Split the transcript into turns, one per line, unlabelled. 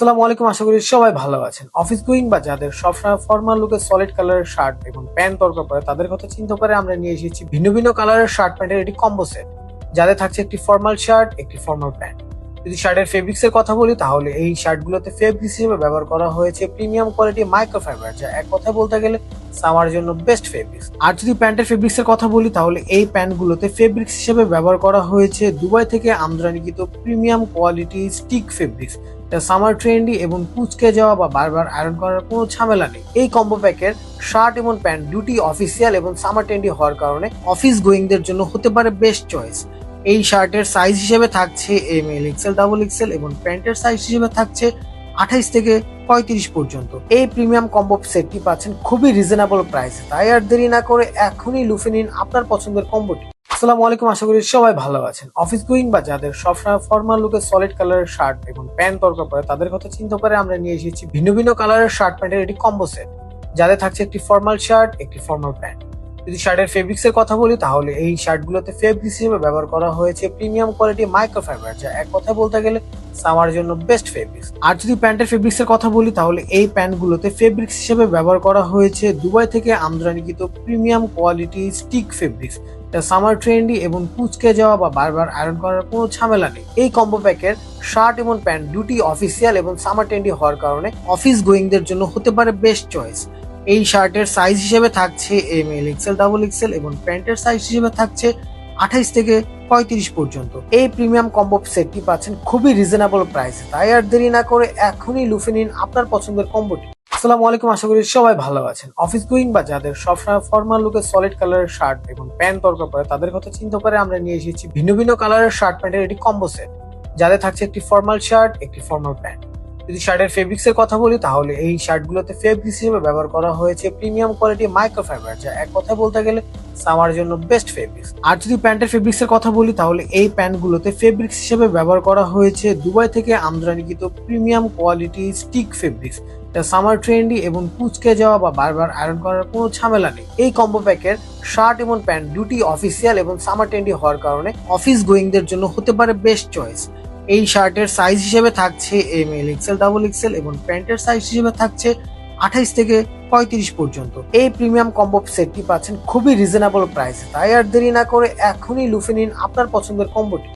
আসসালামু আলাইকুম, আশা করি সবাই ভালো আছেন। অফিস গোয়িং বা যাদের সবসময় ফর্মাল লুকে সলিড কালারের শার্ট এবং প্যান্ট দরকার পড়ে তাদের কথা চিন্তা করে আমরা নিয়ে এসেছি ভিন্ন ভিন্ন কালারের শার্ট প্যান্টের একটি কম্বো সেট, যাতে থাকছে একটি ফর্মাল শার্ট, একটি ফর্মাল প্যান্ট। যদি শার্টের ফেব্রিক্স এর কথা বলি তাহলে এই শার্টগুলোতে ফেব্রিক্স হিসেবে ব্যবহার করা হয়েছে প্রিমিয়াম কোয়ালিটি মাইক্রোফাইবার, যা এক কথায় বলতে গেলে সামার জন্য বেস্ট ফেব্রিক্স। আর যদি প্যান্টের ফেব্রিক্স এর কথা বলি তাহলে এই প্যান্টগুলোতে ফেব্রিক্স হিসেবে ব্যবহার করা হয়েছে দুবাই থেকে আমদানিকৃত premium quality stick fabrics. Summer trendy এবং কুচকে যাওয়া বা বারবার আয়রন করার কোনো ঝামেলা নেই। এই কম্বো প্যাকের শার্ট এবং প্যান্ট দুটি অফিসিয়াল এবং সামার ট্রেন্ডি হওয়ার কারণে অফিস গোয়িংদের জন্য হতে পারে বেস্ট চয়েস। এই শার্টের সাইজ হিসেবে থাকছে M L, XL, double XL এবং প্যান্টের সাইজ হিসেবে থাকছে 28 থেকে 35 পর্যন্ত। এই প্রিমিয়াম কম্বো সেটটি পাচ্ছেন খুবই রিজনেবল প্রাইসে, তাই আর দেরি না করে এখনই লুফে নিন আপনার পছন্দের কম্বোটি। আসসালামু আলাইকুম, আশা করি সবাই ভালো আছেন। অফিস গোয়িং বা যাদের সবসময় ফর্মাল লুকে সলিড কালারের শার্ট এবং প্যান্ট দরকার পড়ে তাদের কথা চিন্তা করে আমরা নিয়ে এসেছি ভিন্ন ভিন্ন কালারের শার্ট প্যান্টের একটি কম্বো সেট, যাতে থাকছে একটি ফর্মাল শার্ট, একটি ফর্মাল প্যান্ট। যদি শার্টের ফেব্রিক্স এর কথা বলি তাহলে এই শার্টগুলোতে ফেব্রিক্স হিসেবে ব্যবহার করা হয়েছে প্রিমিয়াম কোয়ালিটি মাইক্রোফাইবার, যা এক কথায় বলতে গেলে সামার জন্য বেস্ট ফেব্রিক্স। আর যদি প্যান্টের ফেব্রিক্স এর কথা বলি তাহলে এই প্যান্টগুলোতে ফেব্রিক্স হিসেবে ব্যবহার করা হয়েছে দুবাই থেকে আমদানিকৃত premium quality stick fabrics. Summer trendy এবং কুচকে যাওয়া বা বারবার আয়রন করার কোনো ঝামেলা নেই। এই কম্বো প্যাকের শার্ট এবং প্যান্ট দুটি অফিসিয়াল এবং সামার ট্রেন্ডি হওয়ার কারণে অফিস গোয়িংদের জন্য হতে পারে বেস্ট চয়েস। এই শার্টের সাইজ হিসেবে থাকছে M L, XL, double XL এবং প্যান্টের সাইজ হিসেবে থাকছে 28 থেকে 35 পর্যন্ত। এই প্রিমিয়াম কম্বো সেটটি পাচ্ছেন খুবই রিজনেবল প্রাইসে, তাই আর দেরি না করে এখনই লুফে নিন আপনার পছন্দের কম্বোটি। আসসালামু আলাইকুম, আশা করি সবাই ভালো আছেন। অফিস গোয়িং বা যাদের সবসময় ফর্মাল লুকে সলিড কালারের শার্ট এবং প্যান্ট দরকার পড়ে তাদের কথা চিন্তা করে আমরা নিয়ে এসেছি ভিন্ন ভিন্ন কালারের শার্ট প্যান্টের একটি কম্বো সেট, যাতে থাকছে একটি ফর্মাল শার্ট, একটি ফর্মাল প্যান্ট। যদি শার্টের ফেব্রিক্স এর কথা বলি তাহলে এই শার্টগুলোতে ফেব্রিক্স হিসেবে ব্যবহার করা হয়েছে প্রিমিয়াম কোয়ালিটি মাইক্রোফাইবার, যা এক কথায় বলতে গেলে সামার জন্য বেস্ট ফেব্রিক্স। আর যদি প্যান্টের ফেব্রিক্স এর কথা বলি তাহলে এই প্যান্টগুলোতে ফেব্রিক্স হিসেবে ব্যবহার করা হয়েছে দুবাই থেকে আমদানিকৃত premium quality stick fabrics. Summer trendy এবং কুচকে যাওয়া বা বারবার আয়রন করার কোনো ঝামেলা নেই। এই কম্বো প্যাকের শার্ট এবং প্যান্ট দুটি অফিসিয়াল এবং সামার ট্রেন্ডি হওয়ার কারণে অফিস গোয়িংদের জন্য হতে পারে বেস্ট চয়েস। এই শার্টের সাইজ হিসেবে থাকছে M L, XL, double XL এবং প্যান্টের সাইজ হিসেবে থাকছে 28 থেকে 35 পর্যন্ত। এই প্রিমিয়াম কম্বো সেটটি পাচ্ছেন খুবই রিজনেবল প্রাইসে, তাই আর দেরি না করে এখনই লুফে নিন আপনার পছন্দের কম্বোটি।